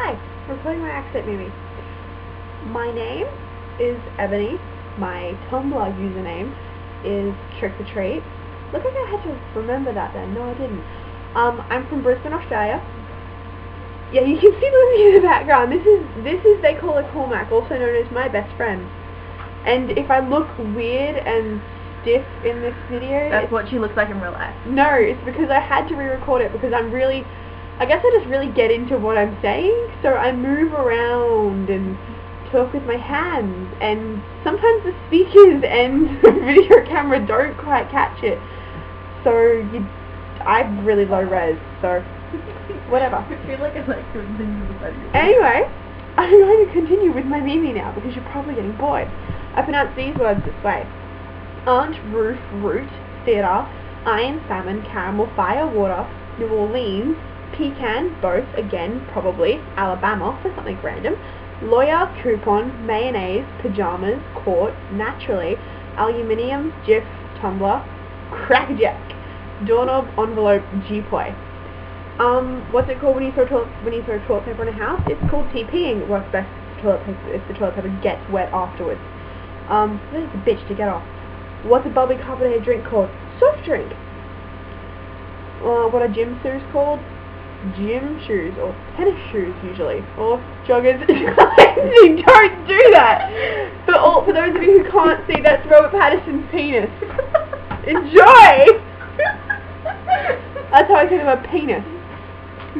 Hi, recording my accent maybe. My name is Ebony. My Tumblr username is Trick or Treat. Look like I had to remember that then. No, I didn't. I'm from Brisbane, Australia. Yeah, you can see me in the background. This is they call it Cormac, also known as my best friend. And if I look weird and stiff in this video, that's what she looks like in real life. No, it's because I had to re-record it because I guess I just really get into what I'm saying, so I move around and talk with my hands, and sometimes the speakers and the video camera don't quite catch it, so I'm really low res, so whatever. I feel like I like to continue with that. Anyway, I'm going to continue with my meme now because you're probably getting bored. I pronounce these words this way: Aunt, Roof, Root, Theatre, Iron, Salmon, Caramel, Fire, Water, New Orleans, Pecan, both, again, probably, Alabama, for something random, Lawyer, Coupon, Mayonnaise, Pajamas, Court, Naturally, Aluminium, Jif, Tumblr, Crackerjack, Doorknob, Envelope, G-Ploy. What's it called when you throw toilet paper in a house? It's called TPing. It works best if the toilet paper gets wet afterwards. It's a bitch to get off. What's a bubbly carbonated drink called? Soft drink. What are gym shoes called? Gym shoes, or tennis shoes usually, or joggers. Lynsey, don't do that! For those of you who can't see, that's Robert Pattinson's penis. Enjoy! That's how I think of a penis.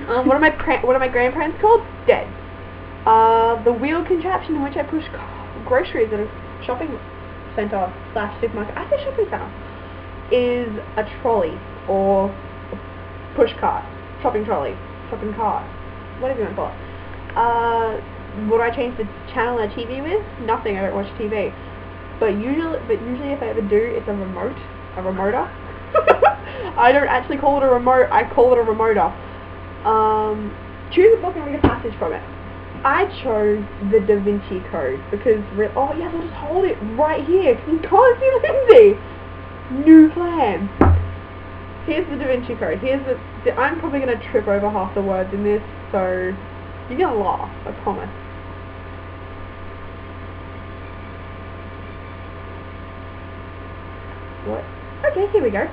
What are my grandparents called? Dead. The wheel contraption in which I push groceries at a shopping centre / supermarket, I say shopping centre, is a trolley, or a push cart. Shopping trolley, shopping cart, whatever you want to call it. Would I change the channel on a TV with? Nothing, I don't watch TV. But usually if I ever do, it's a remoter. I don't actually call it a remote, I call it a remoter. Choose a book and read a passage from it. I chose the Da Vinci Code because, oh yes, I'll just hold it right here because you can't see Lynsey. New plan. Here's the Da Vinci Code. I'm probably going to trip over half the words in this, so you're going to laugh, I promise. What? Okay, here we go.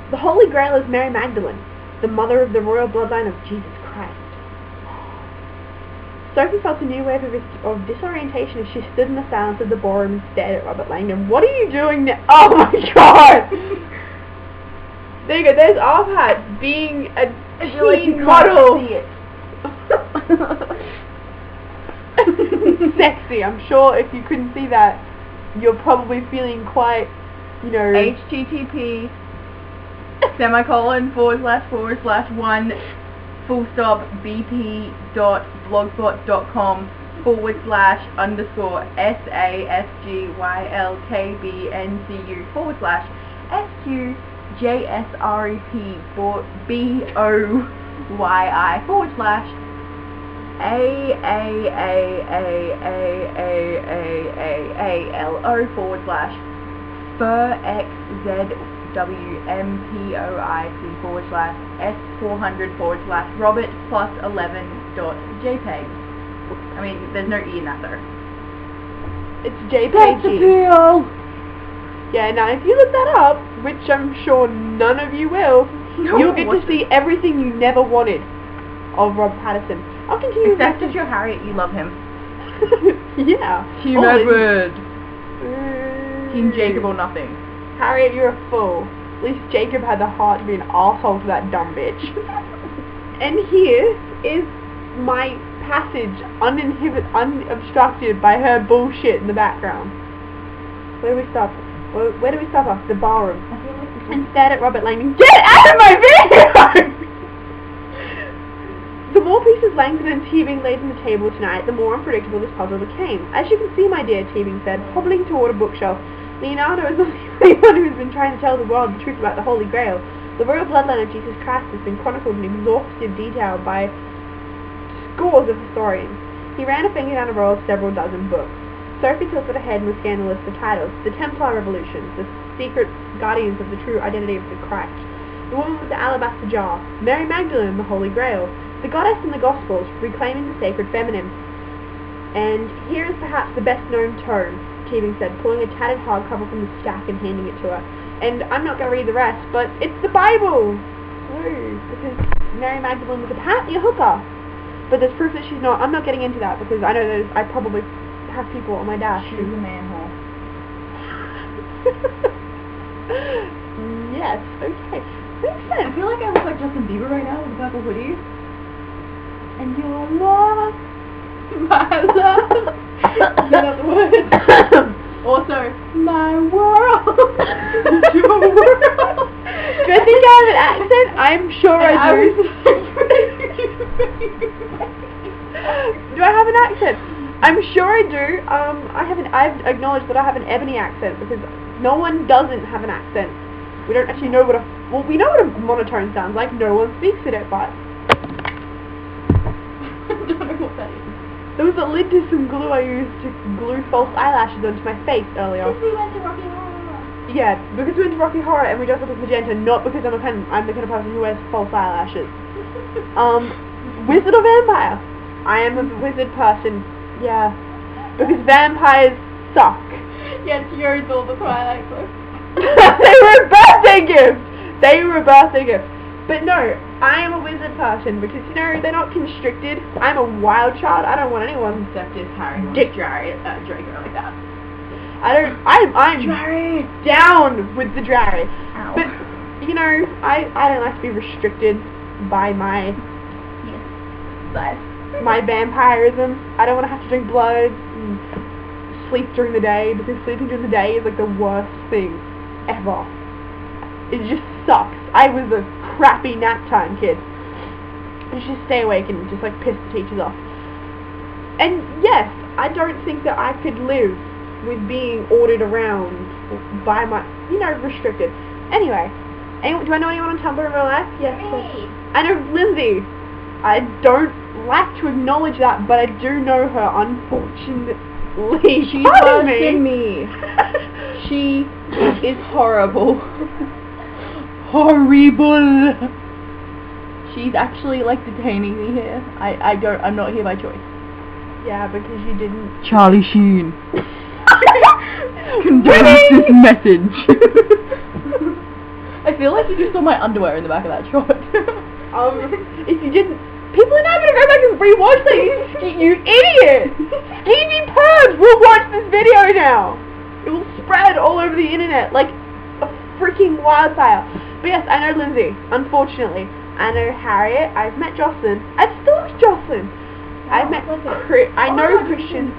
The Holy Grail is Mary Magdalene, the mother of the royal bloodline of Jesus Christ. Sophie felt a new wave of disorientation as she stood in the silence of the ballroom and stared at Robert Langdon. What are you doing now? Oh my god! There you go, there's Arpat being a teen model. Sexy, I'm sure if you couldn't see that, you're probably feeling quite, you know... http //1 bp.blogspot.com /SASGYLKBNCU /SQJSREP BOYY FurXZWMPOIC /S400 Robert +11.jpg. I mean, there's no E in that though. It's JPG. Yeah, now if you look that up, which I'm sure none of you will, you'll get to see everything you never wanted of Rob Pattinson. I'll continue. Except if you're Harriet, you love him. Yeah. Team Edward. Team Jacob or nothing. Harriet, you're a fool. At least Jacob had the heart to be an arsehole to that dumb bitch. And here is my passage, unobstructed by her bullshit in the background. Where do we stop? Where do we stop off? The ballroom. And stared at Robert Langdon. Get out of my video! The more pieces Langdon and Teabing laid on the table tonight, the more unpredictable this puzzle became. As you can see, my dear, Teabing said, hobbling toward a bookshelf, Leonardo is the only one who has been trying to tell the world the truth about the Holy Grail. The royal bloodline of Jesus Christ has been chronicled in exhaustive detail by scores of historians. He ran a finger down a row of several dozen books. Sophie tilted her head and was scanning the list of titles. The Templar Revolutions, the secret guardians of the true identity of the Christ, the woman with the alabaster jar, Mary Magdalene, the Holy Grail, The goddess in the Gospels, reclaiming the sacred feminine. And here is perhaps the best known tome, Teabing said, pulling a tattered hardcover from the stack and handing it to her. And I'm not going to read the rest, but it's the Bible! Woo! Because Mary Magdalene was apparently a hooker. But there's proof that she's not. I'm not getting into that because I know I probably have people on my dash. She's a manhole. Yes, okay. Makes I sense. feel like I look like Justin Bieber right now with the purple hoodie. And your love, My love. Is that the word? Also, my world. Your world. do I think I have an accent? I'm sure I do. Do I have an accent? I'm sure I do. I've acknowledged that I have an ebony accent because no one doesn't have an accent. We don't actually know what we know what a monotone sounds like. No one speaks in it, but I don't know what that is. there was a lid to some glue I used to glue false eyelashes onto my face earlier. Because we went to Rocky Horror. Yeah, because we went to Rocky Horror and we dressed up as magenta, not because I'm the kind of person who wears false eyelashes. Wizard or vampire? I am a wizard person. Yeah, because vampires suck. Yeah, she owns all the Twilight books. They were a birthday gift! They were a birthday gift. But no, I am a wizard person because, you know, they're not constricted. I'm a wild child. I don't want anyone Except if Harry wants Dick Draco like that. I'm Drarry! down with the Drarry. Ow. But, you know, I don't like to be restricted by my vampirism. I don't want to have to drink blood and sleep during the day because sleeping during the day is like the worst thing ever. It just sucks. I was a crappy nap time kid. You should stay awake and just like piss the teachers off. And yes, I don't think that I could live with being ordered around by my, you know, restricted. Anyway, do I know anyone on Tumblr in real life? Yes. Me. I know Lynsey. I don't like to acknowledge that, but I do know her, unfortunately. She's Pardon worse than me. She is horrible. Horrible. She's actually like detaining me here. I'm not here by choice. Yeah, because you didn't. Charlie Sheen. Condones this message. I feel like you just saw my underwear in the back of that shot. If you didn't, people are now gonna go back and rewatch that. You idiot! Skeevy pervs will watch this video now. It will spread all over the internet like a freaking wildfire. But yes, I know Lynsey. Unfortunately, I know Harriet. I've met Jocelyn. I've stalked Jocelyn. I've met I know Christian.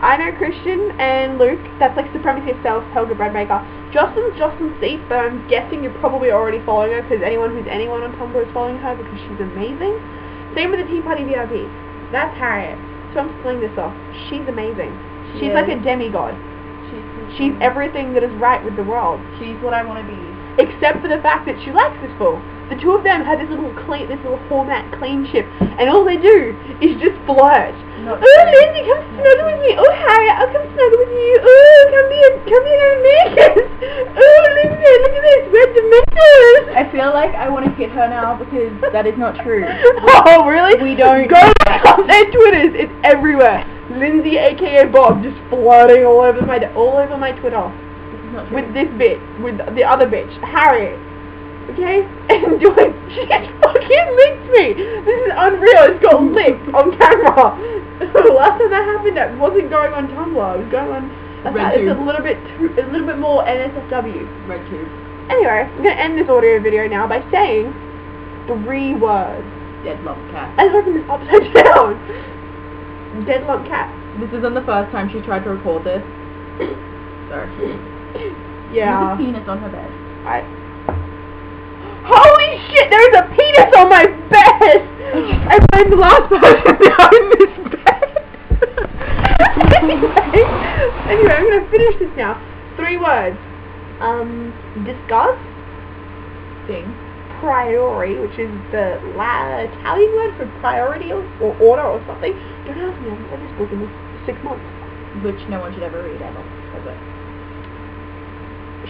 I know Christian and Luke. That's like Supremacy of Self, Helga Breadmaker. Jocelyn's Thief, but I'm guessing you're probably already following her because anyone on Tumblr is following her because she's amazing. Same with the Tea Party VIP. That's Harriet. So I'm pulling this off. She's amazing. She's like a demigod. She's everything that is right with the world. She's what I want to be. Except for the fact that she likes this fool. The two of them have this little format cleanship, and all they do is just flirt. Oh, Lynsey, come snuggle with me. Oh, Harriet, I'll come snuggle with you. Oh, come here and make us. Oh, Lynsey, look at this, we're dementors. I feel like I want to hit her now because that is not true. Oh, really? We don't. Go look up their Twitters. It's everywhere. Lynsey, aka Bob, just flirting all over my Twitter. This is not true. With this bitch, with the other bitch, Harriet. Okay? And she fucking licked me! This is unreal, it's got licked on camera! Last time that happened, that wasn't going on Tumblr, it was going on... It's a little bit more NSFW. RedTube. Anyway, I'm gonna end this audio video now by saying 3 words. Dead lump cat. I opened this upside down! Dead lump cat. This isn't the first time she tried to record this. Sorry. Yeah. There's a penis on her bed. Holy shit, there's a penis on my bed! I blame the last person behind this bed! Anyway, I'm gonna finish this now. 3 words. Discuss. Thing. Priori, which is the Italian word for priority or order or something. Don't ask me, I haven't read this book in 6 months. Which no one should ever read ever.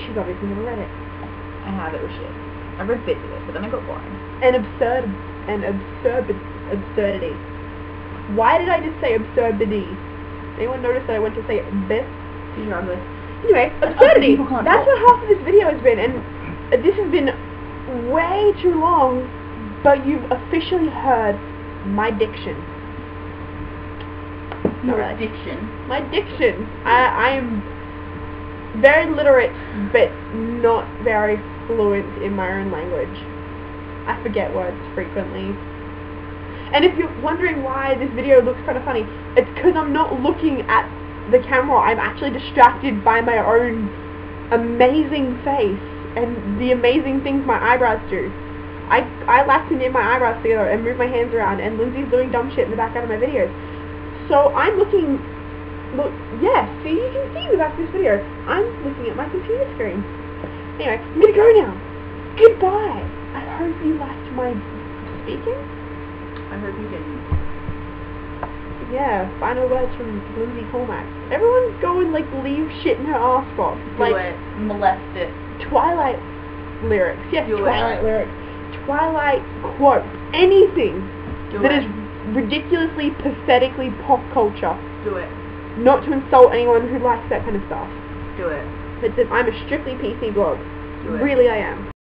She's obviously never read it. I have, it was shit. I read bits of it, but then I got boring. And absurd and absurdity. Why did I just say absurdity? Anyone notice that I went to say this? Anyway, absurdity. That's what half of this video has been, and this has been way too long, but you've officially heard my diction. Your diction. My diction. I am very literate, but not very fluent in my own language. I forget words frequently. And if you're wondering why this video looks kind of funny, it's because I'm not looking at the camera. I'm actually distracted by my own amazing face and the amazing things my eyebrows do. I laugh and knit my eyebrows together and move my hands around, and Lynsey's doing dumb shit in the background of my videos. So I'm looking, yeah, see, you can see in the back of this video, I'm looking at my computer screen. Anyway, I'm gonna go now. Goodbye. I hope you liked my speaking. I hope you didn't. Yeah, final words from Lynsey Cormack. Everyone go and, like, leave shit in her arse box. Do like, it. Molest it. Twilight lyrics. Yes, Do Twilight it. lyrics. Twilight quote. Anything Do that it. is ridiculously, pathetically pop culture. Do it. Not to insult anyone who likes that kind of stuff. Do it. But I'm a strictly PC blog. Do it. Really, I am.